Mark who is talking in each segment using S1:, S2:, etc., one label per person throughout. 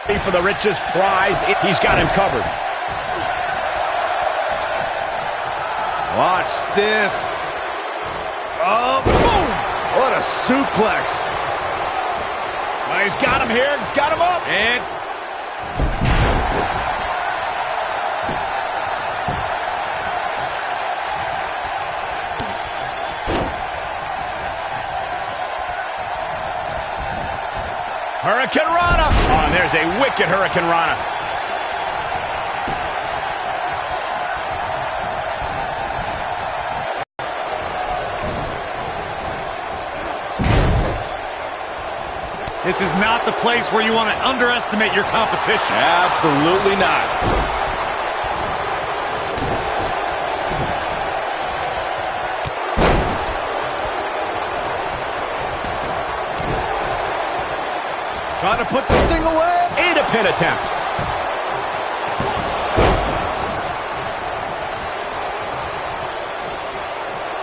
S1: For the richest prize, he's got him covered.
S2: Watch this. Oh, boom! What a suplex.
S1: He's got him here. He's got him up.
S2: And
S1: Hurricane Rana. Oh, and there's a wicked Hurricane Rana.
S2: this is not the place where you want to underestimate your competition. Absolutely not.
S1: Trying to put this thing away. And a pin attempt.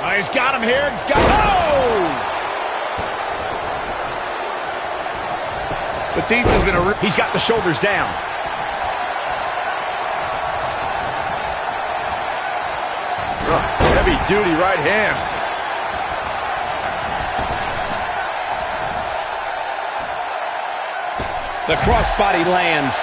S1: Oh, he's got him here. He's got him. Oh!
S2: Batista's been
S1: He's got the shoulders down.
S2: heavy duty right hand.
S1: The crossbody lands.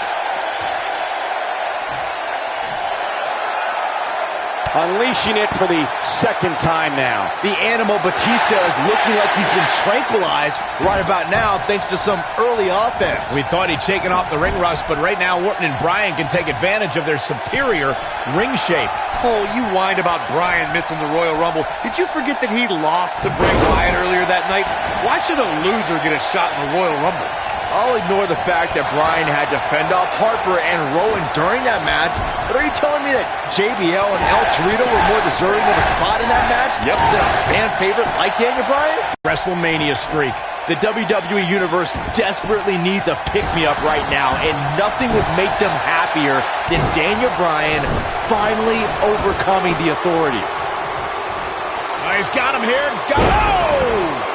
S1: Unleashing it for the second time now.
S2: The Animal Batista is looking like he's been tranquilized right about now thanks to some early offense.
S1: We thought he'd shaken off the ring rust, but right now Orton and Bryan can take advantage of their superior ring shape.
S3: Oh, you whined about Bryan missing the Royal Rumble. Did you forget that he lost to Bray Wyatt earlier that night? Why should a loser get a shot in the Royal Rumble?
S2: I'll ignore the fact that Bryan had to fend off Harper and Rowan during that match, but are you telling me that JBL and El Torito were more deserving of a spot in that match than a fan favorite like Daniel Bryan?
S1: WrestleMania streak.
S2: The WWE Universe desperately needs a pick-me-up right now, and nothing would make them happier than Daniel Bryan finally overcoming the Authority.
S1: Oh, he's got him here. He's got him. Oh!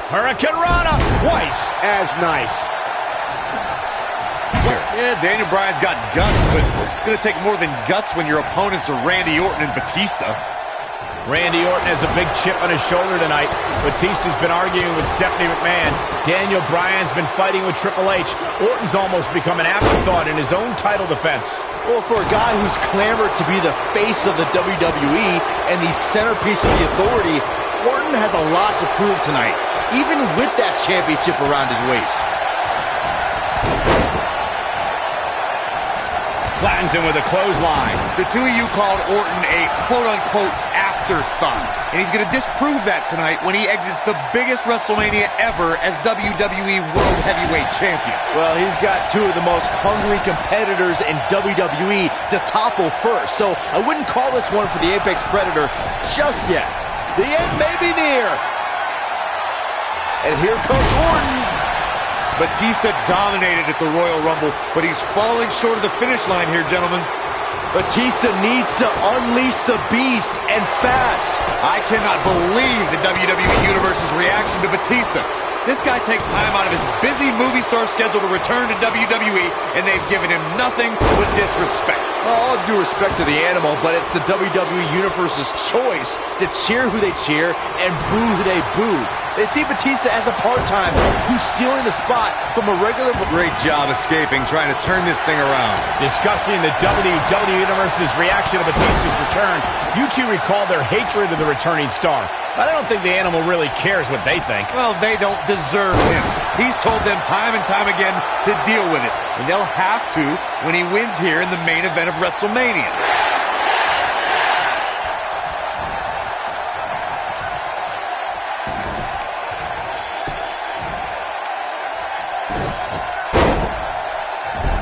S1: Hurricane Rana, twice as nice.
S3: Yeah, Daniel Bryan's got guts, but it's going to take more than guts when your opponents are Randy Orton and Batista.
S1: Randy Orton has a big chip on his shoulder tonight. Batista's been arguing with Stephanie McMahon. Daniel Bryan's been fighting with Triple H. Orton's almost become an afterthought in his own title defense.
S2: Well, for a guy who's clamored to be the face of the WWE and the centerpiece of the Authority, Orton has a lot to prove tonight, even with that championship around his waist.
S1: Flattens him with a clothesline.
S3: The two of you called Orton a quote-unquote afterthought, and he's going to disprove that tonight when he exits the biggest WrestleMania ever as WWE World Heavyweight Champion.
S2: Well, he's got two of the most hungry competitors in WWE to topple first, so I wouldn't call this one for the Apex Predator just yet. The end may be near. And here comes Orton.
S3: Batista dominated at the Royal Rumble, but he's falling short of the finish line here, gentlemen.
S2: Batista needs to unleash the beast, and fast.
S3: I cannot believe the WWE Universe's reaction to Batista. This guy takes time out of his busy movie star schedule to return to WWE, and they've given him nothing but disrespect.
S2: All due respect to the Animal, but it's the WWE Universe's choice to cheer who they cheer and boo who they boo. They see Batista as a part-time who's stealing the spot from a regular...
S3: Great job escaping, trying to turn this thing around.
S1: Discussing the WWE Universe's reaction to Batista's return, you two recall their hatred of the returning star. But I don't think the Animal really cares what they think.
S3: Well, they don't deserve him. He's told them time and time again to deal with it. And they'll have to when he wins here in the main event of WrestleMania.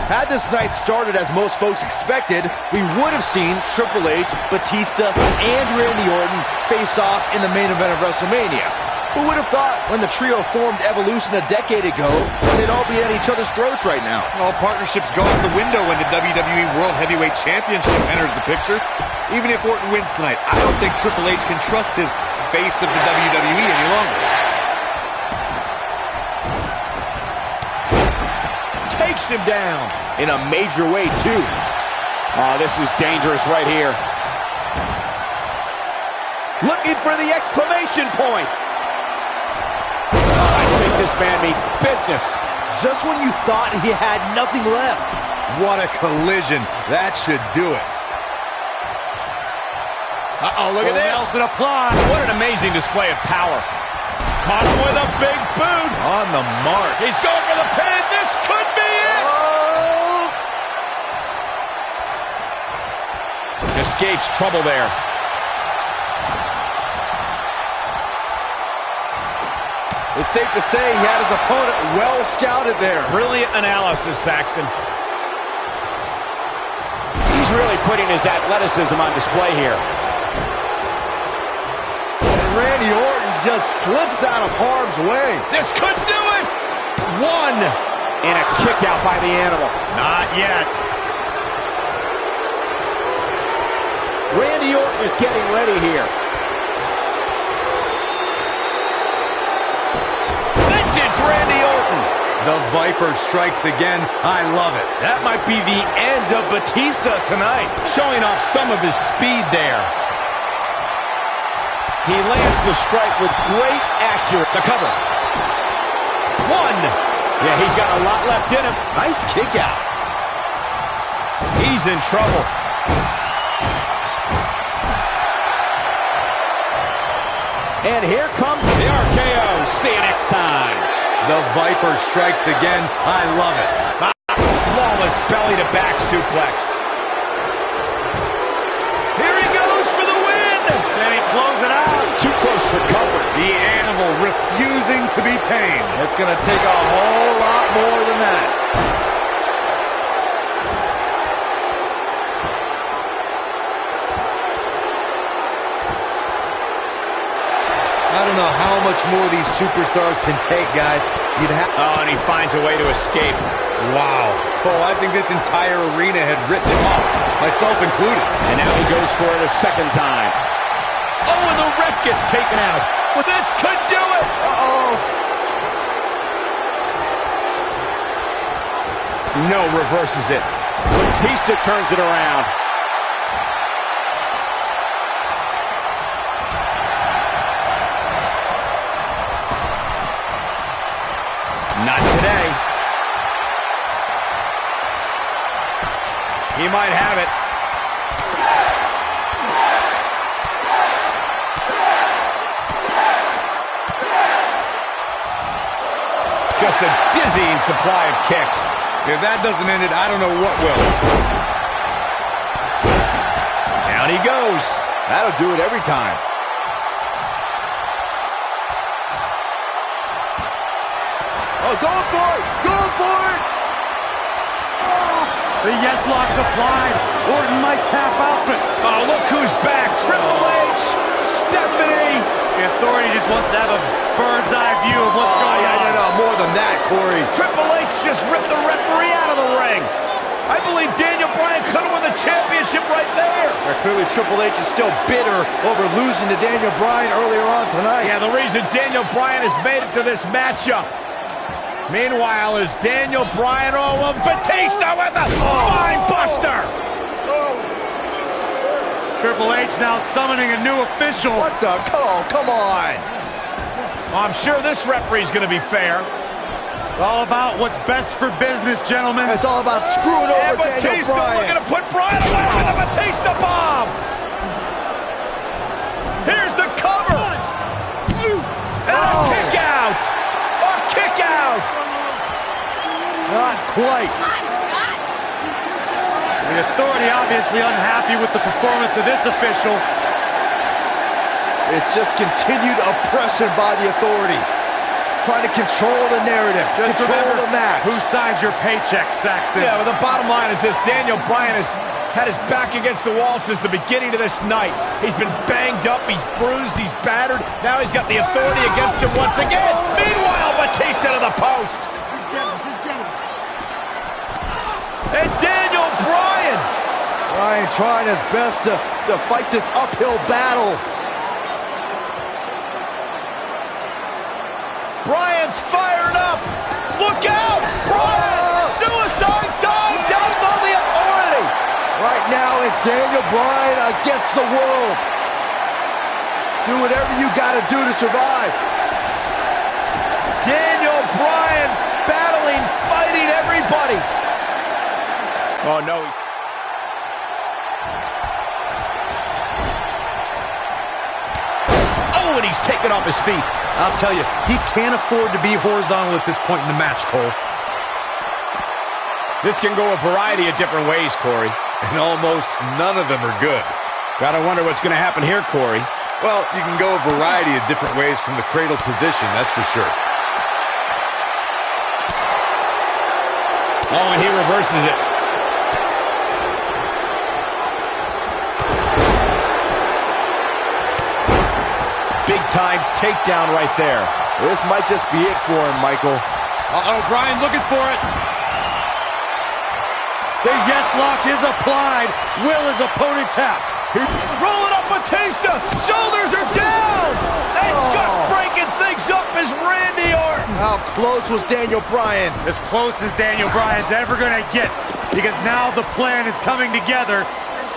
S2: Had this night started as most folks expected, we would have seen Triple H, Batista, and Randy Orton face off in the main event of WrestleMania. Who would have thought when the trio formed Evolution a decade ago, they'd all be at each other's throats right now?
S3: All partnerships go out the window when the WWE World Heavyweight Championship enters the picture. Even if Orton wins tonight, I don't think Triple H can trust his face of the WWE any longer.
S1: Takes him down.
S2: In a major way, too.
S1: Oh, this is dangerous right here. Looking for the exclamation point. I think this man means business.
S2: Just when you thought he had nothing left.
S3: What a collision. That should do it.
S1: Uh-oh, look at this.
S3: Nelson applied.
S1: What an amazing display of power. Caught him with a big boot.
S2: On the mark.
S1: He's going for the pin. This could be it.
S2: Oh!
S1: Escapes trouble there.
S2: It's safe to say he had his opponent well scouted there.
S1: Brilliant analysis, Saxton. He's really putting his athleticism on display here.
S2: And Randy Orton just slips out of harm's way.
S1: This could do it. One. And a kick out by the animal.
S3: Not yet.
S1: Randy Orton is getting ready here. Vintage Randy Orton.
S3: The Viper strikes again. I love it.
S1: That might be the end of Batista tonight. Showing off some of his speed there. He lands the strike with great accuracy. The cover. One. Yeah, he's got a lot left in him.
S2: Nice kick out.
S1: He's in trouble. And here comes the RKO. See you next time.
S3: The Viper strikes again. I love it.
S1: Flawless belly-to-back suplex. Here he goes for the win.
S3: And he closes it out.
S1: Too close for cover.
S3: The animal refusing to be tamed.
S2: It's going to take a whole lot more than that. I don't know how much more these superstars can take, guys. You'd have.
S1: Oh, and he finds a way to escape.
S3: Wow. Cole, I think this entire arena had written him off, myself included.
S1: And now he goes for it a second time. Oh, and the ref gets taken out. Well, this could do it.
S2: Uh-oh.
S1: No, reverses it. Batista turns it around. Not today. He might have it. Just a dizzying supply of kicks.
S3: If that doesn't end it, I don't know what will.
S1: Down he goes.
S2: That'll do it every time. Oh, going for it! Going for it!
S3: Oh. The yes lock's applied. Orton might tap out.
S1: Oh, look who's back. Triple H, Stephanie.
S3: The Authority just wants to have a bird's eye view of what's going on.
S2: No, more than that, Corey.
S1: Triple H just ripped the referee out of the ring. I believe Daniel Bryan could have won the championship right there.
S2: Clearly, Triple H is still bitter over losing to Daniel Bryan earlier on tonight.
S1: Yeah, the reason Daniel Bryan has made it to this matchup. Meanwhile, is Daniel Bryan, Batista with a spine buster.
S3: Triple H now summoning a new official.
S2: What the? Come on.
S1: I'm sure this referee's going to be fair.
S3: It's all about what's best for business, gentlemen.
S2: It's all about screwing over Daniel
S1: Batista
S2: Bryan.
S1: looking to put Bryan away with a Batista bomb. Here's the cover. And a kick out. A kick out.
S2: Not quite.
S3: The Authority obviously unhappy with the performance of this official.
S2: It's just continued oppression by the Authority. Trying to control the narrative, control the match.
S3: Who signs your paycheck, Saxton?
S1: Yeah, but the bottom line is this. Daniel Bryan had his back against the wall since the beginning of this night. He's been banged up, he's bruised, he's battered. Now he's got the authority against him once again. Meanwhile, Batista to the post. And Daniel Bryan.
S2: Bryan trying his best to fight this uphill battle.
S1: Bryan's fired up. Look out! Bryan! Suicide dive down on the authority.
S2: Right now, it's Daniel Bryan against the world. Do whatever you gotta do to survive.
S1: Daniel Bryan battling, fighting everybody. Oh, no. Oh, and he's taken off his feet.
S3: I'll tell you, he can't afford to be horizontal at this point in the match, Cole.
S1: This can go a variety of different ways, Corey.
S3: And almost none of them are good.
S1: Gotta wonder what's gonna happen here, Corey.
S3: Well, you can go a variety of different ways from the cradle position, that's for sure.
S1: Oh, and he reverses it. Big-time takedown right there.
S2: This might just be it for him, Michael.
S3: Uh-oh, Bryan looking for it. The yes lock is applied. Will his opponent tap?
S1: Rolling up Batista. Shoulders are down. And just breaking things up is Randy Orton.
S2: How close was Daniel Bryan?
S3: As close as Daniel Bryan's ever going to get, because now the plan is coming together,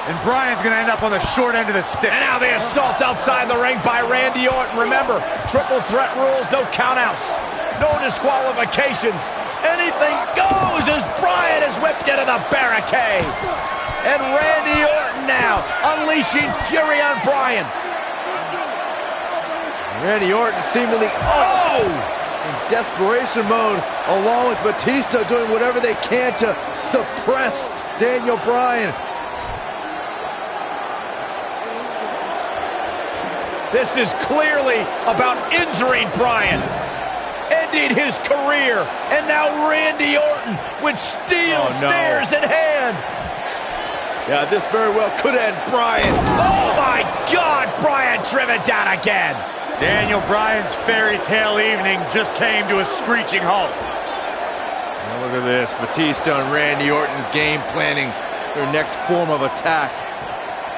S3: and Bryan's going to end up on the short end of the stick.
S1: And now the assault outside the ring by Randy Orton. Remember, triple threat rules, no countouts, no disqualifications. Anything goes as Bryan is whipped into the barricade. And Randy Orton now unleashing fury on Bryan.
S2: Randy Orton seemingly in desperation mode, along with Batista doing whatever they can to suppress Daniel Bryan.
S1: This is clearly about injuring Bryan, ending his career, and now Randy Orton with steel stairs in hand.
S2: Yeah, this very well could end Bryan.
S1: Oh my God, Bryan driven down again.
S3: Daniel Bryan's fairy tale evening just came to a screeching halt.
S2: Now look at this, Batista and Randy Orton game planning their next form of attack.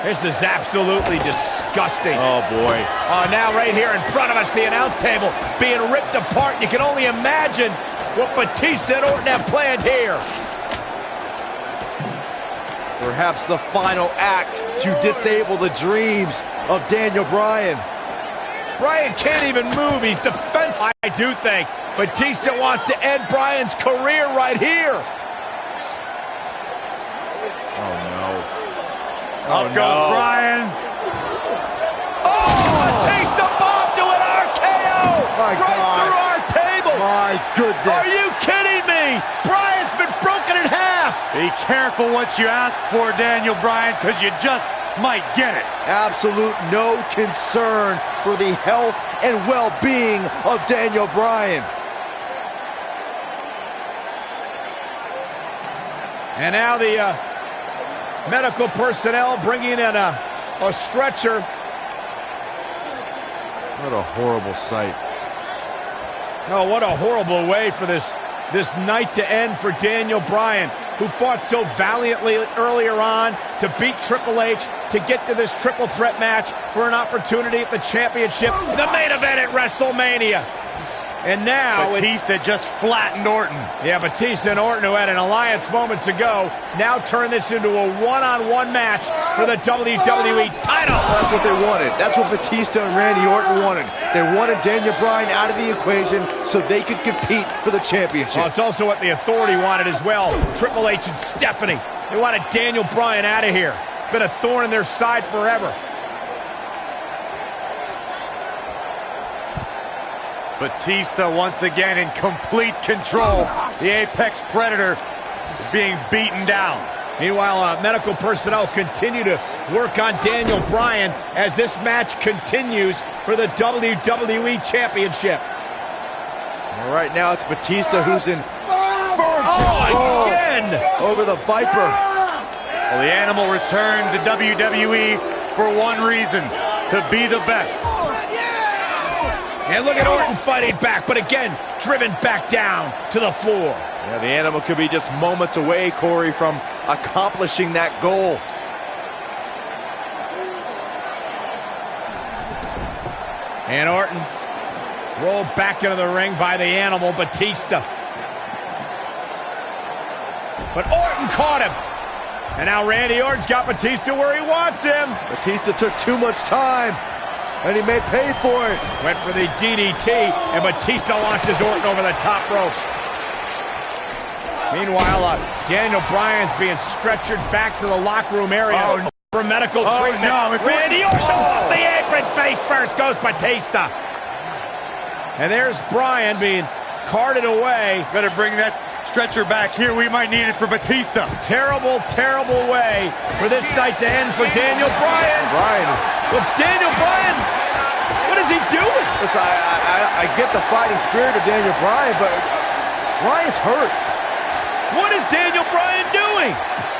S1: This is absolutely disgusting.
S2: Oh, boy.
S1: Now right here in front of us, the announce table being ripped apart. You can only imagine what Batista and Orton have planned here.
S2: Perhaps the final act to disable the dreams of Daniel Bryan.
S1: Bryan can't even move. He's defensive. I do think Batista wants to end Bryan's career right here.
S2: Oh, no.
S3: Up goes Bryan.
S1: Oh, Batista bomb to an RKO!
S2: My
S1: right
S2: God.
S1: through our table!
S2: My goodness.
S1: Are you kidding me? Bryan's been broken in half!
S3: Be careful what you ask for, Daniel Bryan, because you just might get it.
S2: Absolute no concern for the health and well-being of Daniel Bryan.
S1: And now the medical personnel bringing in a stretcher.
S2: What a horrible sight.
S1: Oh, what a horrible way for this night to end for Daniel Bryan, who fought so valiantly earlier on to beat Triple H, to get to this triple threat match for an opportunity at the championship, the main event at WrestleMania. And now
S3: Batista just flattened Orton.
S1: Yeah, Batista and Orton, who had an alliance moments ago, now turn this into a one-on-one match for the WWE title.
S2: That's what they wanted. That's what Batista and Randy Orton wanted. They wanted Daniel Bryan out of the equation so they could compete for the championship.
S1: Well, it's also what the Authority wanted as well. Triple H and Stephanie. They wanted Daniel Bryan out of here. Been a thorn in their side forever.
S3: Batista once again in complete control. The Apex Predator being beaten down.
S1: Meanwhile, medical personnel continue to work on Daniel Bryan as this match continues for the WWE Championship.
S2: All right, now it's Batista who's in firm
S1: control
S2: again over the Viper.
S3: Well, the Animal returned to WWE for one reason, to be the best.
S1: And look at Orton fighting back, but again, driven back down to the floor.
S2: Yeah, the Animal could be just moments away, Corey, from accomplishing that goal.
S1: And Orton rolled back into the ring by the Animal, Batista. But Orton caught him. And now Randy Orton's got Batista where he wants him.
S2: Batista took too much time, and he may pay for it.
S1: Went for the DDT, and Batista launches Orton over the top rope. Meanwhile, Daniel Bryan's being stretchered back to the locker room area for medical treatment.
S3: No,
S1: Randy Orton off the apron, face first goes Batista. And there's Bryan being carted away.
S3: Better bring that stretcher back here. We might need it for Batista.
S1: Terrible, terrible way for this night to end for Daniel Bryan. Well, Daniel Bryan, what is he doing?
S2: Listen, I get the fighting spirit of Daniel Bryan, but Bryan's hurt.
S1: What is Daniel Bryan doing?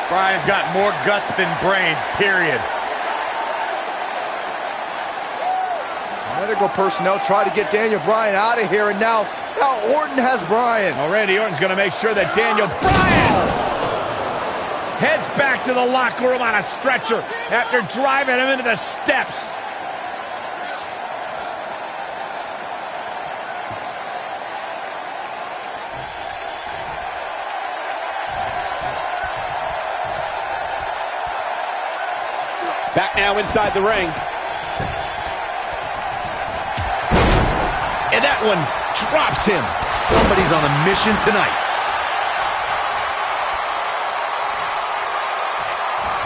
S3: Bryan's got more guts than brains, period.
S2: Medical personnel try to get Daniel Bryan out of here, and now Orton has Bryan.
S1: Well, Randy Orton's going to make sure that Daniel Bryan heads back to the locker room on a stretcher after driving him into the steps.
S4: Back now inside the ring.
S1: And that one drops him.
S4: Somebody's on a mission tonight.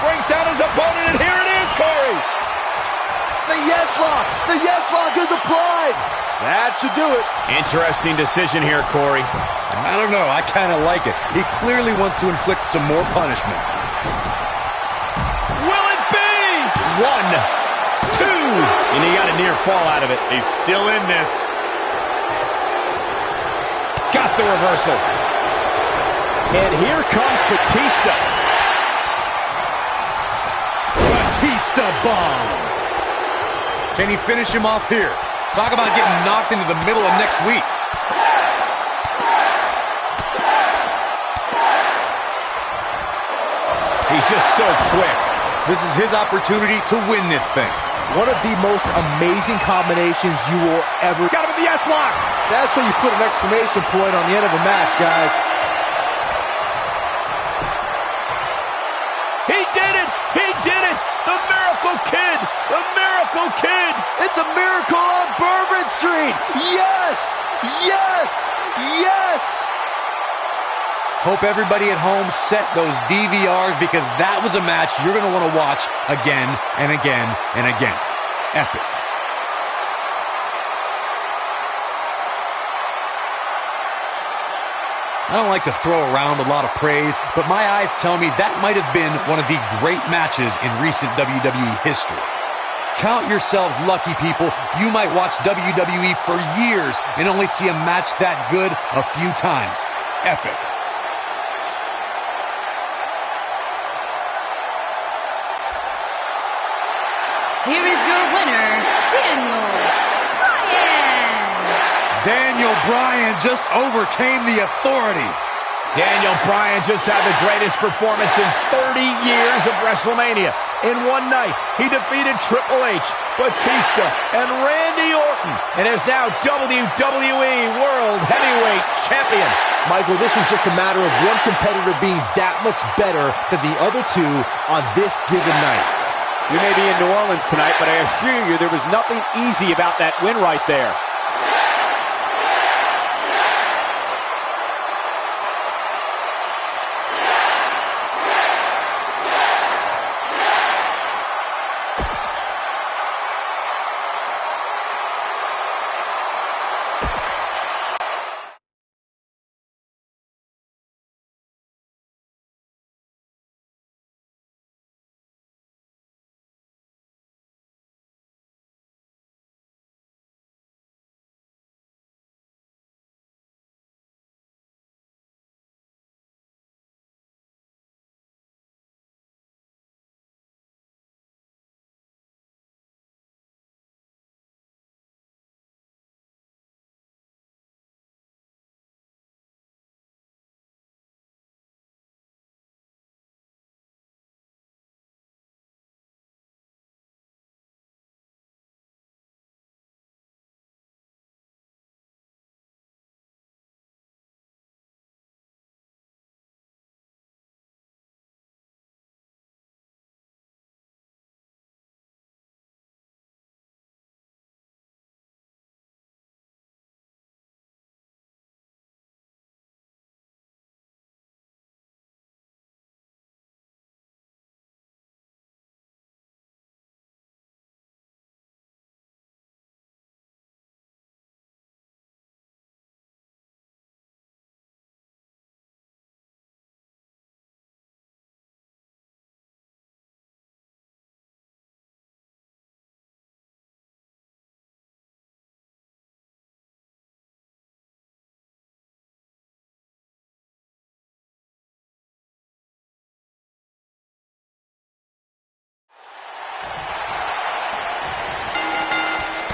S1: Brings down his opponent, and here it is, Corey.
S2: The yes lock! The yes lock is applied! That should do it.
S1: Interesting decision here, Corey.
S4: I don't know. I kind of like it. He clearly wants to inflict some more punishment.
S1: Will it be? 1, 2. And he got a near fall out of it.
S3: He's still in this.
S1: Got the reversal.
S4: And here comes Batista. Batista bomb.
S3: Can he finish him off here? Talk about getting knocked into the middle of next week.
S1: He's just so quick.
S3: This is his opportunity to win this thing.
S2: One of the most amazing combinations you will ever...
S1: Got him in the S-lock.
S2: That's how you put an exclamation point on the end of a match, guys.
S1: He did it! He did it! The Miracle Kid! The Miracle Kid!
S2: It's a miracle on Bourbon Street! Yes! Yes! Yes!
S3: Hope everybody at home set those DVRs, because that was a match you're going to want to watch again and again and again. Epic. I don't like to throw around a lot of praise, but my eyes tell me that might have been one of the great matches in recent WWE history. Count yourselves lucky, people. You might watch WWE for years and only see a match that good a few times. Epic.
S5: Here is your winner, Daniel Bryan.
S3: Daniel Bryan just overcame the authority.
S1: Daniel Bryan just had the greatest performance in 30 years of WrestleMania. In one night, he defeated Triple H, Batista, and Randy Orton, and is now WWE World Heavyweight Champion.
S2: Michael, this was just a matter of one competitor being that much better than the other two on this given night.
S4: You may be in New Orleans tonight, but I assure you there was nothing easy about that win right there.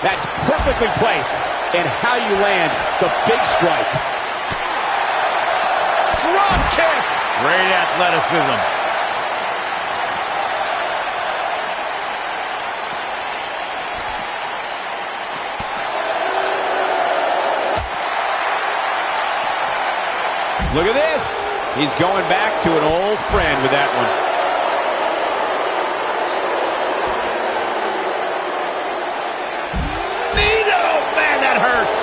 S4: That's perfectly placed. And how you land the big strike.
S2: Drop kick.
S1: Great athleticism.
S4: Look at this. He's going back to an old friend with that one.
S1: Nito! Man, that hurts.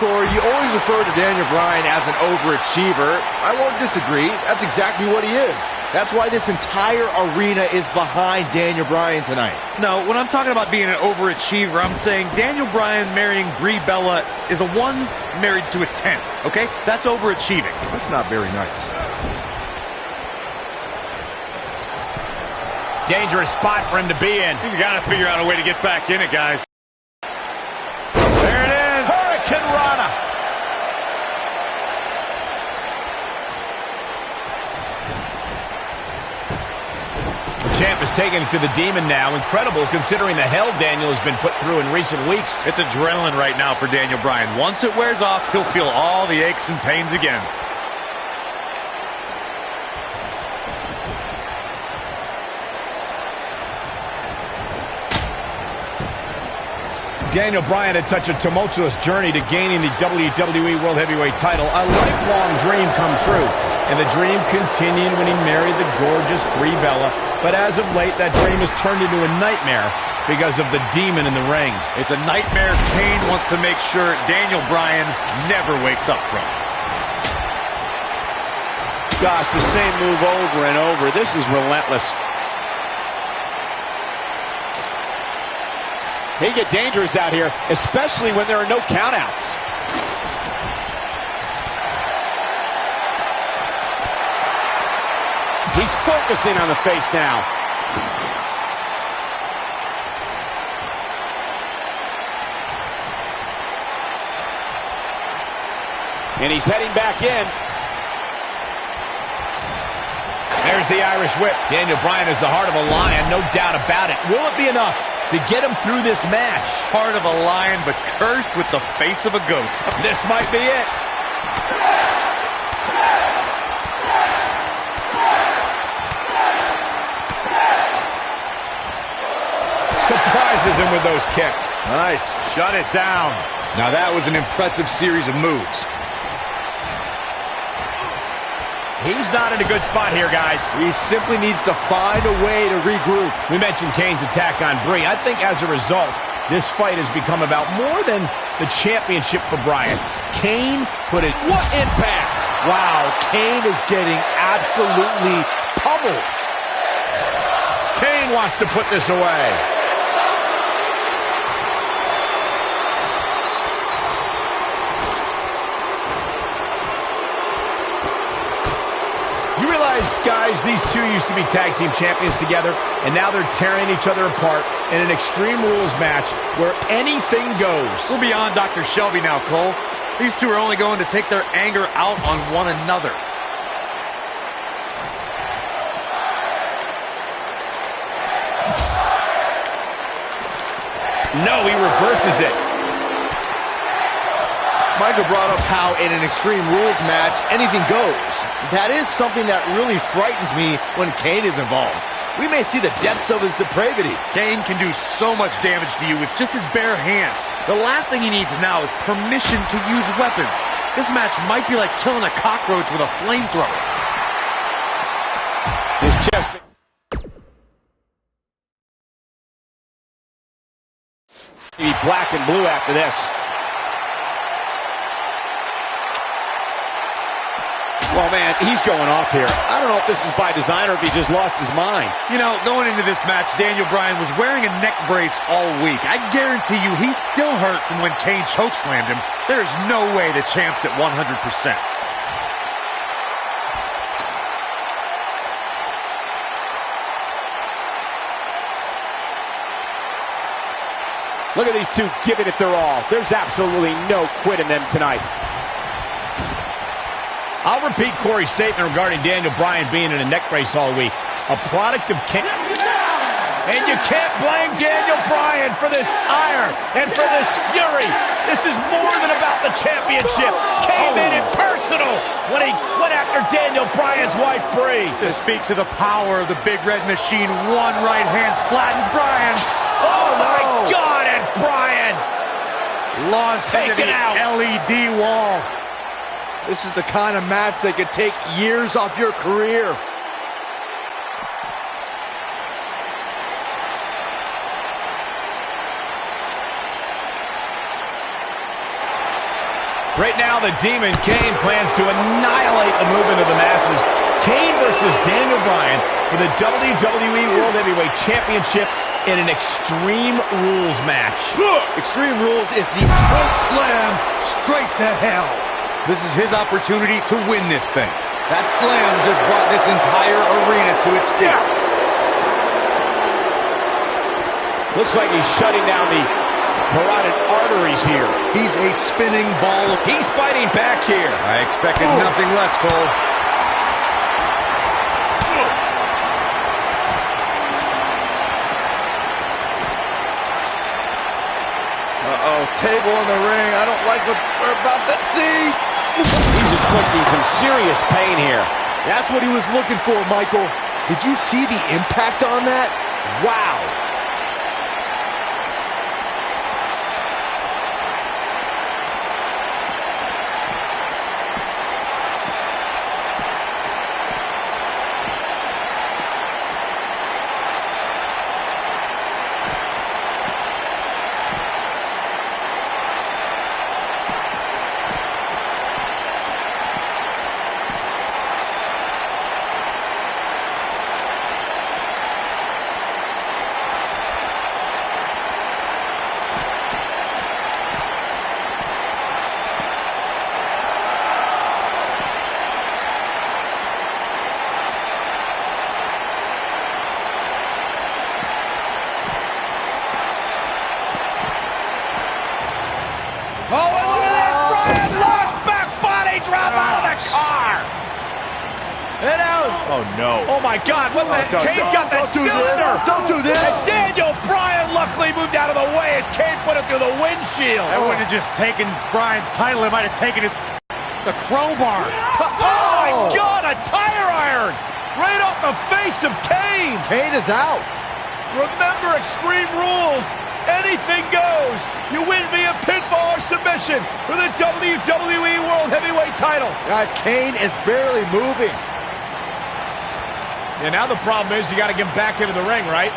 S2: Corey, you always refer to Daniel Bryan as an overachiever. I won't disagree. That's exactly what he is. That's why this entire arena is behind Daniel Bryan tonight.
S3: No, when I'm talking about being an overachiever, I'm saying Daniel Bryan marrying Brie Bella is a 1 married to a 10, okay? That's overachieving.
S2: That's not very nice.
S1: Dangerous spot for him to be in.
S3: He's got to figure out a way to get back in it, guys.
S1: There it is. Hurricane Rana. The champ is taking it to the Demon now. Incredible considering the hell Daniel has been put through in recent weeks.
S3: It's adrenaline right now for Daniel Bryan. Once it wears off, he'll feel all the aches and pains again.
S1: Daniel Bryan had such a tumultuous journey to gaining the WWE World Heavyweight title. A lifelong dream come true. And the dream continued when he married the gorgeous Brie Bella. But as of late, that dream has turned into a nightmare because of the Demon in the ring.
S3: It's a nightmare Kane wants to make sure Daniel Bryan never wakes up from.
S4: Gosh, the same move over and over. This is relentless. They get dangerous out here, especially when there are no countouts. He's focusing on the face now. And he's heading back in.
S1: There's the Irish whip. Daniel Bryan is the heart of a lion, no doubt about it. Will it be enough to get him through this match?
S3: Heart of a lion, but cursed with the face of a goat.
S1: This might be it. Surprises him with those kicks.
S3: Nice. Shut it down. Now that was an impressive series of moves.
S1: He's not in a good spot here, guys.
S2: He simply needs to find a way to regroup.
S1: We mentioned Kane's attack on Brie. I think as a result, this fight has become about more than the championship for Bryan. Kane put it... What impact!
S2: Wow, Kane is getting absolutely pummeled.
S1: Kane wants to put this away. You realize, guys, these two used to be tag team champions together, and now they're tearing each other apart in an Extreme Rules match where anything goes.
S3: We're beyond Dr. Shelby now, Cole. These two are only going to take their anger out on one another.
S1: No, he reverses it.
S2: Michael brought up how in an Extreme Rules match, anything goes. That is something that really frightens me when Kane is involved. We may see the depths of his depravity.
S3: Kane can do so much damage to you with just his bare hands. The last thing he needs now is permission to use weapons. This match might be like killing a cockroach with a flamethrower.
S4: His chest... Maybe black and blue after this. Well, man, he's going off here. I don't know if this is by design or if he just lost his mind.
S3: You know, going into this match, Daniel Bryan was wearing a neck brace all week. I guarantee you he's still hurt from when Kane chokeslammed him. There's no way the champ's at 100%.
S4: Look at these two giving it their all. There's absolutely no quit in them tonight.
S1: I'll repeat Corey's statement regarding Daniel Bryan being in a neck brace all week. A product of and you can't blame Daniel Bryan for this ire and for this fury. This is more than about the championship. Came in personal when he went after Daniel Bryan's wife, Brie.
S3: This speaks to the power of the Big Red Machine. One right hand flattens Bryan.
S1: Oh, my God, and Bryan
S3: launched into the LED wall.
S2: This is the kind of match that could take years off your career.
S1: Right now, the Demon Kane plans to annihilate the movement of the masses. Kane versus Daniel Bryan for the WWE World Heavyweight Championship in an Extreme Rules match.
S2: Extreme Rules is the
S3: Choke slam straight to hell. This is his opportunity to win this thing. That slam just brought this entire arena to its feet.
S1: Looks like he's shutting down the carotid arteries here.
S3: He's a spinning ball.
S1: He's fighting back here.
S3: I expected nothing less, Cole.
S2: Uh-oh, table in the ring. I don't like what we're about to see.
S4: He's inflicting some serious pain here.
S2: That's what he was looking for, Michael. Did you see the impact on that? Wow.
S1: Oh, and look at this! Bryan launched back body drop out of the car! And out!
S2: Oh, no.
S1: Oh, my God, what the... Kane's got that cylinder!
S2: Don't do this!
S1: And Daniel Bryan luckily moved out of the way as Kane put it through the windshield.
S3: That wouldn't have just taken Bryan's title. It might have taken the crowbar.
S1: Oh, my God, a tire iron! Right off the face of Kane!
S2: Kane is out.
S1: Remember Extreme Rules. Anything goes. You win via pinfall or submission for the WWE World Heavyweight title.
S2: Guys, Kane is barely moving.
S1: Yeah, now the problem is you got to get back into the ring, right?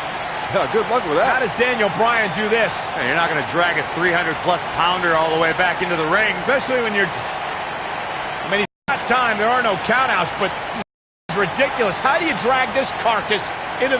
S2: Yeah, good luck with
S1: How
S2: that.
S1: does Daniel Bryan do this?
S3: Hey, you're not going to drag a 300-plus pounder all the way back into the ring.
S1: Especially when you're... I mean, he's got time. There are no countouts, but this is ridiculous. How do you drag this carcass